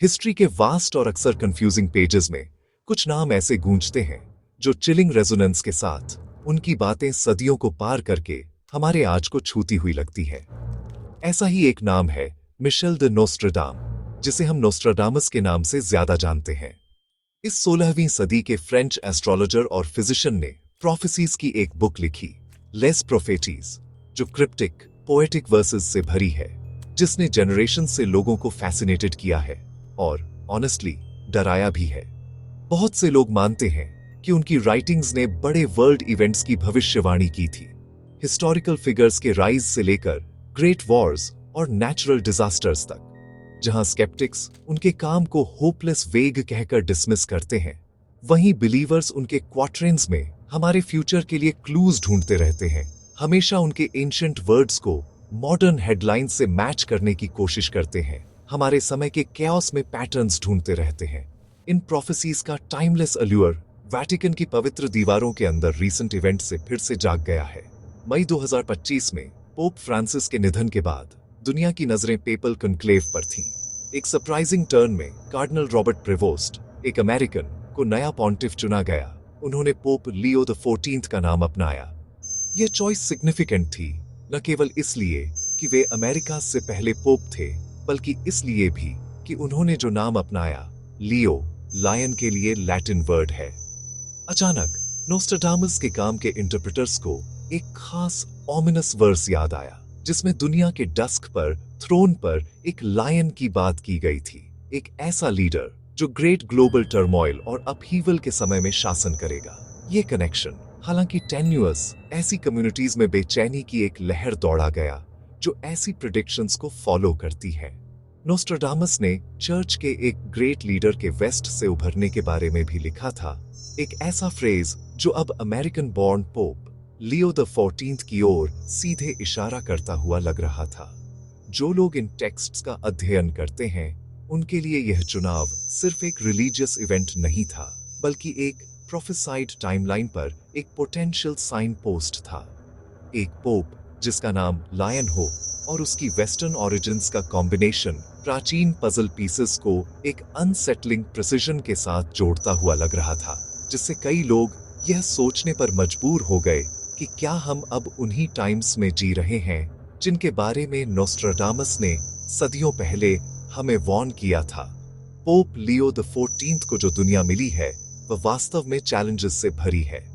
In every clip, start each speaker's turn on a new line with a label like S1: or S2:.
S1: History के vast और अक्सर कंफ्यूजिंग पेजेस में कुछ नाम ऐसे गूंजते हैं जो चिलिंग रेजोनेंस के साथ उनकी बातें सदियों को पार करके हमारे आज को छूती हुई लगती है। ऐसा ही एक नाम है मिशेल द नोस्ट्राडाम, जिसे हम नोस्ट्राडामस के नाम से ज्यादा जानते हैं। इस 16वीं सदी के फ्रेंच एस्ट्रोलॉजर और फिजिशियन ने प्रोफेसीज की एक बुक लिखी, लेस प्रोफेटीज, जो क्रिप्टिक पोएटिक वर्सेस से भरी है, जिसने जनरेशन से लोगों को फैसिनेटेड किया है और ऑनेस्टली डराया भी है। बहुत से लोग मानते हैं कि उनकी राइटिंग्स ने बड़े वर्ल्ड इवेंट्स की भविष्यवाणी की थी, हिस्टोरिकल फिगर्स के राइज से लेकर ग्रेट वॉर्स और नेचुरल डिजास्टर्स तक। जहां स्केप्टिक्स उनके काम को होपलेस वेग कहकर डिसमिस करते हैं, वहीं बिलीवर्स उनके क्वाट्रेंस में हमारे फ्यूचर के लिए क्लूज ढूंढते रहते हैं, हमेशा उनके एंशिएंट वर्ड्स को मॉडर्न हेडलाइंस से मैच करने की कोशिश करते हैं, हमारे समय के कैओस में पैटर्न्स ढूंढते रहते हैं। इन प्रोफेसीज का टाइमलेस अल्यूर वैटिकन की पवित्र दीवारों के अंदर रीसेंट इवेंट से फिर से जाग गया है। मई 2025 में पोप फ्रांसिस के निधन के बाद दुनिया की नजरें पेपल कॉन्क्लेव पर थीं। एक सरप्राइजिंग टर्न में कार्डिनल रॉबर्ट प्रेवोस्ट, एक अमेरिकन, को नया पॉन्टिफ चुना गया। उन्होंने पोप लियो द 14 का नाम अपनाया। यह चॉइस सिग्निफिकेंट थी, न केवल इसलिए कि वे अमेरिका से पहले पोप थे, बल्कि इसलिए भी कि उन्होंने जो नाम अपनाया, लियो, लायन के लिए लैटिन वर्ड है। अचानक नोस्ट्राडामस के काम के इंटरप्रेटर्स को एक खास ओमिनस वर्स याद आया, जिसमें दुनिया के डस्क पर थ्रोन पर एक लायन की बात की गई थी, एक ऐसा लीडर जो ग्रेट ग्लोबल टर्मोइल और अपहीवल के समय में शासन करेगा। ये कनेक्शन, हालांकि टेन्युअस, ऐसी कम्युनिटीज में बेचैनी की एक लहर दौड़ा गया जो ऐसी प्रेडिक्शंस को फॉलो करती है। नोस्ट्राडामस ने चर्च के एक ग्रेट लीडर के वेस्ट से उभरने के बारे में भी लिखा था, एक ऐसा फ्रेज जो अब American born pope Leo the 14 की ओर सीधे इशारा करता हुआ लग रहा था। जो लोग इन टेक्स्ट्स का अध्ययन करते हैं, उनके लिए यह चुनाव सिर्फ एक रिलीजियस इवेंट नहीं था, बल्कि एक प्रोफेसाइड टाइमलाइन पर एक पोटेंशियल साइन पोस्ट था। एक पोप जिसका नाम लायन हो और उसकी वेस्टर्न ओरिजिन्स का कॉम्बिनेशन प्राचीन पजल पीसेस को एक अनसेटलिंग प्रिसिजन के साथ जोड़ता हुआ लग रहा था, जिससे कई लोग यह सोचने पर मजबूर हो गए कि क्या हम अब उन्हीं टाइम्स में जी रहे हैं जिनके बारे में नोस्ट्राडामस ने सदियों पहले हमें वॉर्न किया था। पोप लियो द 14 को जो दुनिया मिली है, वह वास्तव में चैलेंजेस से भरी है।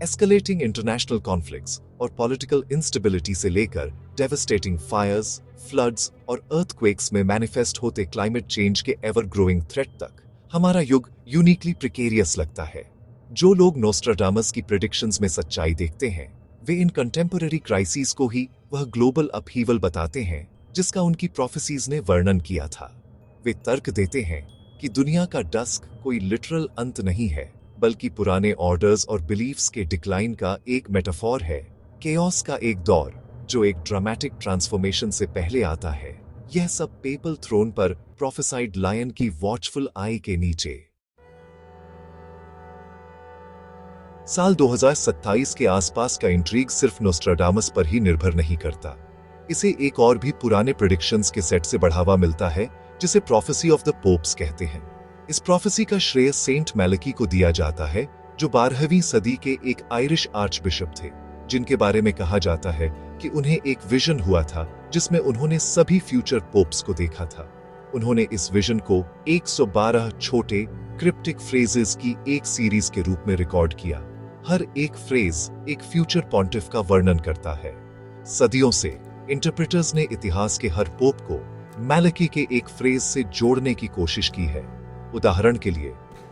S1: एस्केलेटिंग इंटरनेशनल कॉन्फ्लिक्ट्स और पॉलिटिकल इंस्टेबिलिटी से लेकर डेवास्टेटिंग फायर्स, फ्लड्स और अर्थक्वेक्स में मैनिफेस्ट होते क्लाइमेट चेंज के एवर ग्रोइंग थ्रेट तक हमारा युग यूनिकली प्रिकेरियस लगता है। जो लोग नोस्ट्राडामस की प्रेडिक्शंस में सच्चाई देखते हैं, वे इन कंटेम्पररी क्राइसिस को ही वह ग्लोबल अपहीवल बताते हैं जिसका उनकी प्रोफेसीज ने वर्णन किया था। वे तर्क देते हैं कि दुनिया का डस्क कोई लिटरल अंत नहीं है, बल्कि पुराने ऑर्डर्स और बिलीफ्स के डिक्लाइन का एक मेटाफोर है, केओस का एक दौर जो एक ड्रामेटिक ट्रांसफॉर्मेशन से पहले आता है। यह सब पेपल थ्रोन पर प्रोफेसाइड लायन की वॉचफुल आई के नीचे। साल 2027 के आसपास का इंट्रीग सिर्फ नोस्ट्राडामस पर ही निर्भर नहीं करता। इसे एक और भी पुराने प्रेडिक्शंस के सेट से बढ़ावा मिलता है, जिसे प्रोफेसी ऑफ द पोप्स कहते हैं। इस प्रोफेसी का श्रेय सेंट मैलकी को दिया जाता है, जो 12वीं सदी के एक आयरिश आर्चबिशप थे, जिनके बारे में कहा जाता है कि उन्हें एक विजन हुआ था जिसमें उन्होंने सभी फ्यूचर पोप्स को देखा था। उन्होंने इस विजन को 112 छोटे क्रिप्टिक फ्रेजेस की एक सीरीज के रूप में रिकॉर्ड किया। हर एक फ्रेज एक फ्यूचर पॉन्टिफ का वर्णन करता है। सदियों से इंटरप्रेटर्स ने इतिहास के हर पोप को मैलकी के एक फ्रेज से जोड़ने की कोशिश की है। उदाहरण के लिए,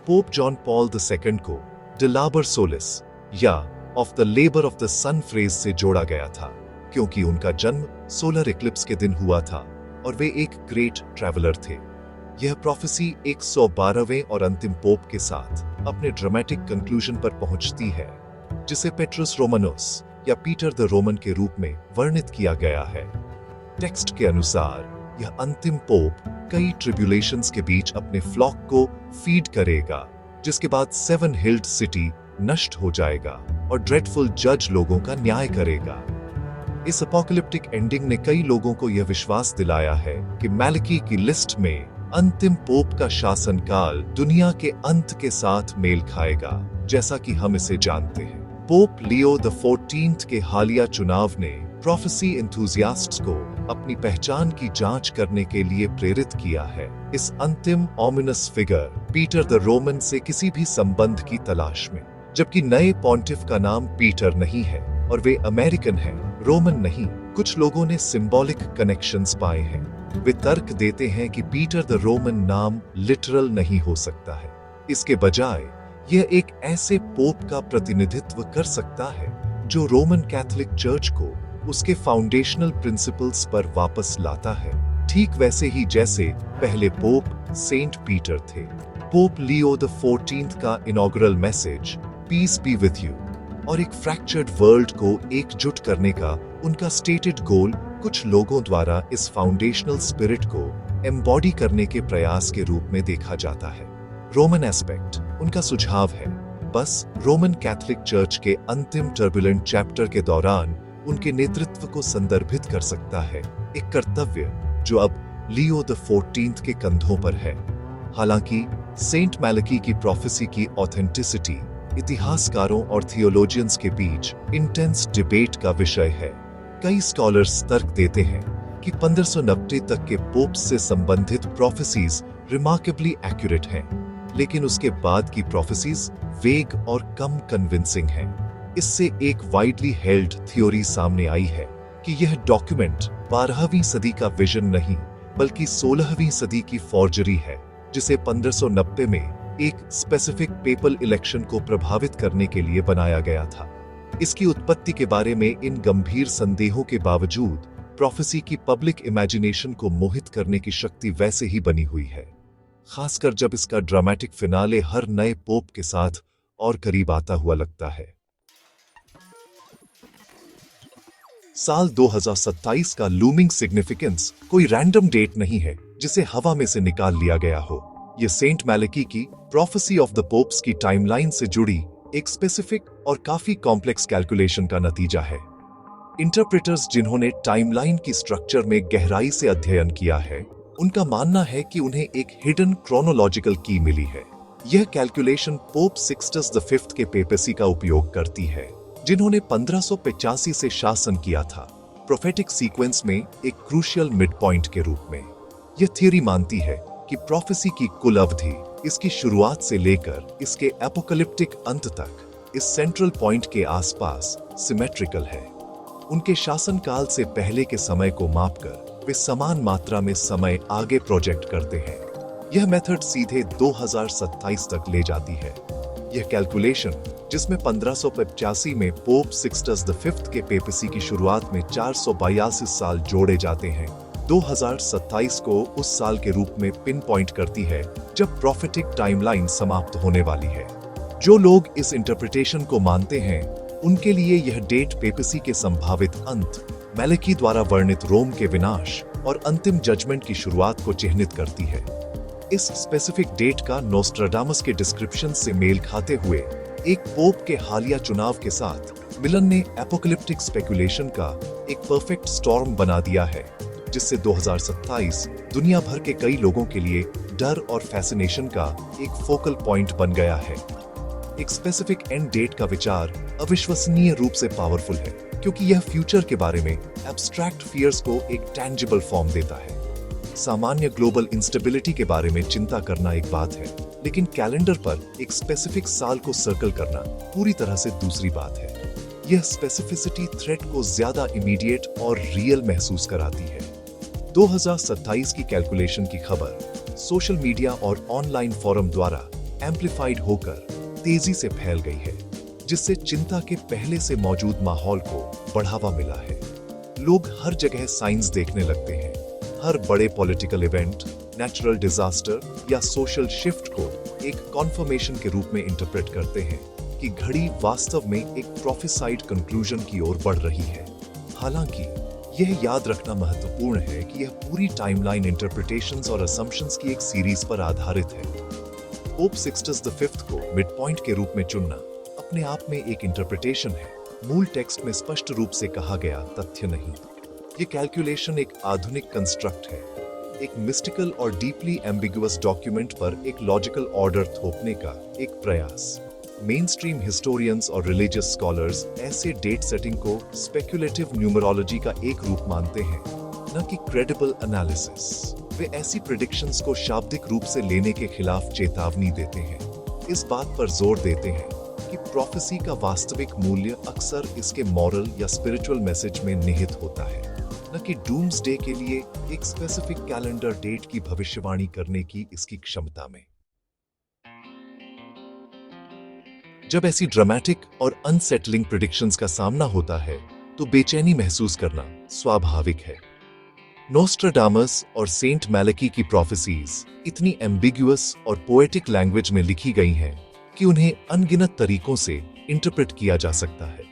S1: पोप जॉन पॉल II को द लाबर सोलिस या of the labour of the sun phrase से जोड़ा गया था, क्योंकि उनका जन्म सोलर इक्लिप्स के दिन हुआ था और वे एक ग्रेट ट्रैवलर थे। यह प्रोफेसी 112वें और अंतिम पोप के साथ अपने ड्रामेटिक कंक्लूजन पर पहुंचती है, जिसे पेट्रस रोमानोस या पीटर द रोमन के रूप में वर्णित किया गया है। टेक्स्ट के अनुसार यह अंतिम पोप कई ट्रिब्यूलेशंस के बीच अपने फ्लॉक को फीड करेगा, जिसके बाद 7 हिल्ड सिटी नष्ट हो जाएगा और ड्रेडफुल जज लोगों का न्याय करेगा। इस अपोकलिप्टिक एंडिंग ने कई लोगों को यह विश्वास दिलाया है कि मैलकी की लिस्ट में अंतिम पोप का शासनकाल दुनिया के अंत के साथ मेल खाएगा, जैसा कि हम इसे जानते हैं। पोप लियो द 14 के हालिया चुनाव ने प्रोफेसी एंथुसियास्ट्स को अपनी पहचान की जांच करने के लिए प्रेरित किया है। इस अंतिम ominous figure Peter the Roman से किसी भी संबंध की तलाश में, जबकि नए पॉन्टिफ का नाम पीटर नहीं है और वे अमेरिकन हैं, रोमन नहीं। कुछ लोगों ने सिंबॉलिक कनेक्शंस पाए हैं। वे तर्क देते हैं कि पीटर द रोमन नाम लिटरल नहीं हो सकता है। इसके बजाय यह एक ऐसे पोप का प्रतिनिधित्व कर सकता है जो रोमन कैथोलिक चर्च को उसके फाउंडेशनल प्रिंसिपल्स पर वापस लाता है, ठीक वैसे ही जैसे पहले पोप सेंट पीटर थे। पोप लियो द 14 का inaugural message peace be with you और एक फ्रैक्चर्ड वर्ल्ड को एकजुट करने का उनका स्टेटेड गोल कुछ लोगों द्वारा इस फाउंडेशनल स्पिरिट को एम्बॉडी करने के प्रयास के रूप में देखा जाता है। रोमन एस्पेक्ट उनका सुझाव है बस रोमन कैथोलिक चर्च के अंतिम टर्बुलेंट चैप्टर के दौरान उनके नेतृत्व को संदर्भित कर सकता है, एक कर्तव्य जो अब लियो द 14 के कंधों पर है। हालांकि सेंट मैलकी की प्रोफेसी की ऑथेंटिसिटी इतिहासकारों और थियोलॉजियंस के बीच इंटेंस डिबेट का विषय है। कई स्कॉलर्स तर्क देते हैं कि 1590 तक के पोप्स से संबंधित प्रोफेसीज रिमार्केबली एक्यूरेट हैं, लेकिन उसके बाद की प्रोफेसीज वेग और कम कन्विंसिंग हैं। इससे एक वाइडली हेल्ड थ्योरी सामने आई है कि यह डॉक्यूमेंट 12वीं सदी का विजन नहीं बल्कि 16वीं सदी की फॉर्जरी है, जिसे 1590 में एक स्पेसिफिक पेपल इलेक्शन को प्रभावित करने के लिए बनाया गया था। इसकी उत्पत्ति के बारे में इन गंभीर संदेहों के बावजूद प्रोफेसी की पब्लिक इमेजिनेशन को मोहित करने की शक्ति वैसे ही बनी हुई है, खासकर जब इसका ड्रामेटिक फिनाले हर नए पोप के साथ और करीब आता हुआ लगता है। साल 2027 का लूमिंग सिग्निफिकेंस कोई रैंडम डेट नहीं है जिसे हवा में से निकाल लिया गया हो। यह सेंट मैलकी की प्रोफेसी ऑफ द पोप्स की टाइमलाइन से जुड़ी एक स्पेसिफिक और काफी कॉम्प्लेक्स कैलकुलेशन का नतीजा है। इंटरप्रेटर्स जिन्होंने टाइमलाइन की स्ट्रक्चर में गहराई से अध्ययन किया है, उनका मानना है कि उन्हें एक हिडन क्रोनोलॉजिकल की मिली है। यह कैलकुलेशन पोप सिक्सटस द फिफ्थ के पेपेसी का उपयोग करती है, जिन्होंने 1585 से शासन किया था, प्रोफेटिक सीक्वेंस में एक क्रूशियल मिड पॉइंट के रूप में। यह थ्योरी मानती है कि प्रोफेसी की कुल अवधि इसकी शुरुआत से लेकर इसके एपोकलिप्टिक अंत तक इस सेंट्रल पॉइंट के आसपास सिमेट्रिकल है। उनके शासनकाल से पहले के समय को मापकर वे समान मात्रा में समय आगे प्रोजेक्ट करते हैं। यह मेथड सीधे 2027 तक ले जाती है। यह कैलकुलेशन, जिसमें 1585 में पोप सिक्सटस द फिफ्थ के पेपेसी की शुरुआत में 482 साल जोड़े जाते हैं, 2027 को उस साल के रूप में पिन पॉइंट करती है जब प्रोफेटिक टाइमलाइन समाप्त होने वाली है। जो लोग इस इंटरप्रिटेशन को मानते हैं, उनके लिए यह डेट पेपेसी के संभावित अंत, मैलकी द्वारा वर्णित रोम के विनाश और अंतिम जजमेंट की शुरुआत को चिह्नित करती है। इस स्पेसिफिक डेट का नोस्ट्राडामस के डिस्क्रिप्शन से मेल खाते हुए एक पोप के हालिया चुनाव के साथ मिलन ने एपोकलिप्टिक स्पेकुलेशन का एक परफेक्ट स्टॉर्म बना दिया है, जिससे 2027 दुनिया भर के कई लोगों के लिए डर और फैसिनेशन का एक फोकल पॉइंट बन गया है। एक स्पेसिफिक एंड डेट का विचार अविश्वसनीय रूप से पावरफुल है, क्योंकि यह फ्यूचर के बारे में एब्स्ट्रैक्ट फियर्स को एक टैंजिबल फॉर्म देता है। सामान्य ग्लोबल इंस्टेबिलिटी के बारे में चिंता करना एक बात है, लेकिन कैलेंडर पर एक स्पेसिफिक साल को सर्कल करना पूरी तरह से दूसरी बात है। यह स्पेसिफिसिटी थ्रेट को ज्यादा इमीडिएट और रियल महसूस कराती है। 2027 की कैलकुलेशन की खबर सोशल मीडिया और ऑनलाइन फोरम द्वारा एम्प्लीफाइड होकर तेजी से फैल गई है, जिससे चिंता के पहले से मौजूद माहौल को बढ़ावा मिला है। लोग हर जगह साइंस देखने लगते हैं। हर बड़े पॉलिटिकल इवेंट, नेचुरल डिजास्टर या सोशल शिफ्ट को एक कॉन्फर्मेशन के रूप में इंटरप्रेट करते हैं कि घड़ी वास्तव में एक प्रोफेसाइड कंक्लूजन की ओर बढ़ रही है। हालांकि यह याद रखना महत्वपूर्ण है कि यह पूरी टाइमलाइन इंटरप्रिटेशंस और असम्पशंस की एक सीरीज पर आधारित है। पोप सिक्सटस द फिफ्थ को मिड पॉइंट के रूप में चुनना अपने आप में एक इंटरप्रिटेशन है, मूल टेक्स्ट में स्पष्ट रूप से कहा गया तथ्य नहीं। ये कैलकुलेशन एक आधुनिक कंस्ट्रक्ट है, एक मिस्टिकल और डीपली एम्बिगुअस डॉक्यूमेंट पर एक लॉजिकल ऑर्डर थोपने का एक प्रयास। मेन स्ट्रीम हिस्टोरियंस और रिलीजियस स्कॉलर्स ऐसे डेट सेटिंग को स्पेक्युलेटिव न्यूमरोलॉजी का एक रूप मानते हैं, न कि क्रेडिबल एनालिसिस। वे ऐसी प्रेडिक्शंस को शाब्दिक रूप से लेने के खिलाफ चेतावनी देते हैं, इस बात पर जोर देते हैं कि प्रोफेसी का वास्तविक मूल्य अक्सर इसके मॉरल या स्पिरिचुअल मैसेज में निहित होता है, न कि डूम्सडे के लिए एक स्पेसिफिक कैलेंडर डेट की भविष्यवाणी करने की इसकी क्षमता में। जब ऐसी ड्रामेटिक और अनसेटलिंग प्रेडिक्शंस का सामना होता है तो बेचैनी महसूस करना स्वाभाविक है। नोस्ट्राडामस और सेंट मैलेकी की प्रोफेसीज इतनी एम्बिगुअस और पोएटिक लैंग्वेज में लिखी गई हैं कि उन्हें अनगिनत तरीकों से इंटरप्रेट किया जा सकता है।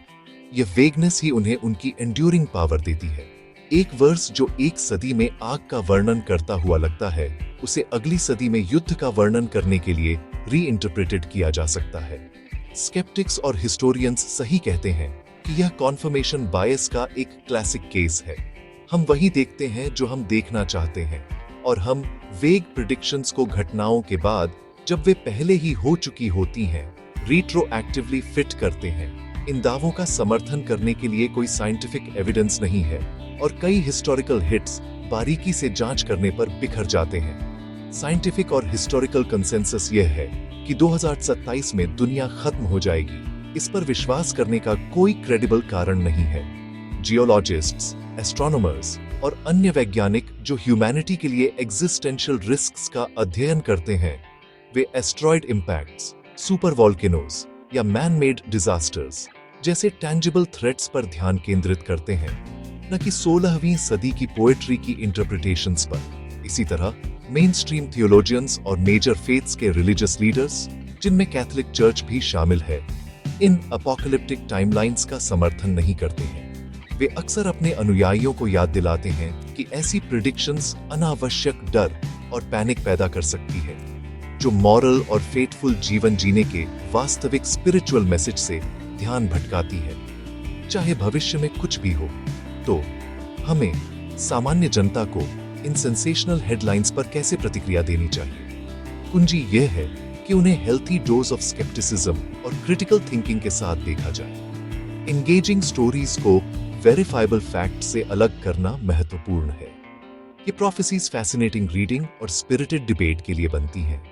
S1: यह वेगनेस ही उन्हें उनकी एंड्यूरिंग पावर देती है। एक वर्स जो एक सदी में आग का वर्णन करता हुआ लगता है, उसे अगली सदी में युद्ध का वर्णन करने के लिए री इंटरप्रेटेड किया जा सकता है। स्केप्टिक्स और हिस्टोरियंस सही कहते हैं कि यह कॉन्फर्मेशन बायस का एक क्लासिक केस है। हम वही देखते हैं जो हम देखना चाहते हैं, और हम वेग प्रेडिक्शंस को घटनाओं के बाद, जब वे पहले ही हो चुकी होती हैं, रिट्रोएक्टिवली फिट करते हैं। इन दावों का समर्थन करने के लिए कोई साइंटिफिक एविडेंस नहीं है, और कई हिस्टोरिकल हिट्स बारीकी से जांच करने पर बिखर जाते हैं। साइंटिफिक और हिस्टोरिकल कंसेंसस यह है कि 2027 में दुनिया खत्म हो जाएगी। इस पर विश्वास करने का कोई क्रेडिबल कारण नहीं है। जियोलॉजिस्ट्स, एस्ट्रोनॉमर्स और अन्य वैज्ञानिक जो ह्यूमैनिटी के लिए एग्जिस्टेंशियल रिस्क्स का अध्ययन करते हैं, वे एस्ट्रॉयड इंपैक्ट्स, सुपर वॉल्केनोज या मैन मेड डिजास्टर्स जैसे टैंजिबल थ्रेट्स पर ध्यान केंद्रित करते हैं, न कि 16वीं सदी की पोएट्री की इंटरप्रिटेशंस पर। इसी तरह मेन स्ट्रीम थियोलॉजियंस और मेजर फेथ्स के रिलीजियस लीडर्स, जिनमें कैथोलिक चर्च भी शामिल है, इन अपोकलिप्टिक टाइमलाइंस का समर्थन नहीं करते हैं। वे अक्सर अपने अनुयायियों को याद दिलाते हैं कि ऐसी प्रेडिक्शंस अनावश्यक डर और पैनिक पैदा कर सकती है, जो मॉरल और फेथफुल जीवन जीने के वास्तविक स्पिरिचुअल मैसेज से ध्यान भटकाती है। चाहे भविष्य में कुछ भी हो, तो हमें सामान्य जनता को इन सेंसेशनल हेडलाइंस पर कैसे प्रतिक्रिया देनी चाहिए? कुंजी यह है कि उन्हें हेल्थी डोज ऑफ स्केप्टिसिज्म और क्रिटिकल थिंकिंग के साथ देखा जाए। एंगेजिंग स्टोरीज को वेरीफाइबल फैक्ट से अलग करना महत्वपूर्ण है। ये प्रोफेसीज फैसिनेटिंग रीडिंग और स्पिरिटेड डिबेट के लिए बनती हैं,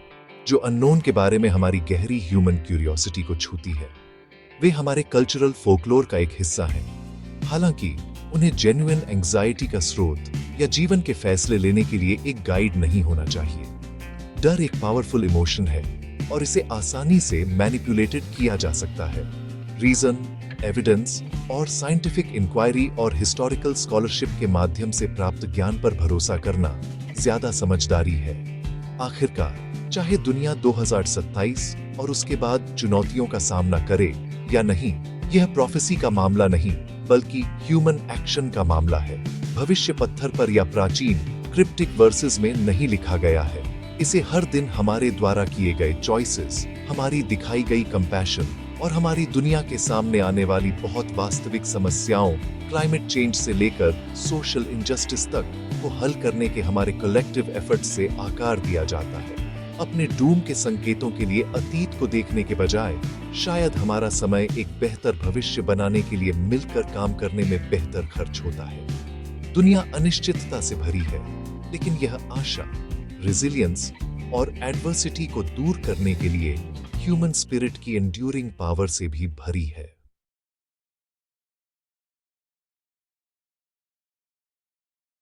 S1: जो अननोन के बारे में हमारी गहरी ह्यूमन क्यूरियोसिटी को छूती है। वे हमारे कल्चरल फोकलोर का एक हिस्सा हैं, हालांकि उन्हें जेन्युइन एंग्जाइटी का स्रोत या जीवन के फैसले लेने के लिए एक गाइड नहीं होना चाहिए। डर एक पावरफुल इमोशन है और इसे आसानी से मैनिपुलेटेड किया जा सकता है। रीजन, एविडेंस और साइंटिफिक इंक्वायरी और हिस्टोरिकल स्कॉलरशिप के माध्यम से प्राप्त ज्ञान पर भरोसा करना ज्यादा समझदारी है। आखिरकार, चाहे दुनिया 2027 और उसके बाद चुनौतियों का सामना करे या नहीं, यह प्रोफेसी का मामला नहीं, बल्कि ह्यूमन एक्शन का मामला है। भविष्य पत्थर पर या प्राचीन क्रिप्टिक वर्सेस में नहीं लिखा गया है। इसे हर दिन हमारे द्वारा किए गए चॉइसेस, हमारी दिखाई गई कंपैशन और हमारी दुनिया के सामने आने वाली बहुत वास्तविक समस्याओं, क्लाइमेट चेंज से लेकर सोशल इनजस्टिस तक, को हल करने के हमारे कलेक्टिव एफर्ट से आकार दिया जाता है। अपने डूम के संकेतों के लिए अतीत को देखने के बजाय शायद हमारा समय एक बेहतर भविष्य बनाने के लिए मिलकर काम करने में बेहतर खर्च होता है। दुनिया अनिश्चितता से भरी है, लेकिन यह आशा, रेजिलियंस और एडवर्सिटी को दूर करने के लिए ह्यूमन स्पिरिट की एंड्यूरिंग पावर से भी भरी है।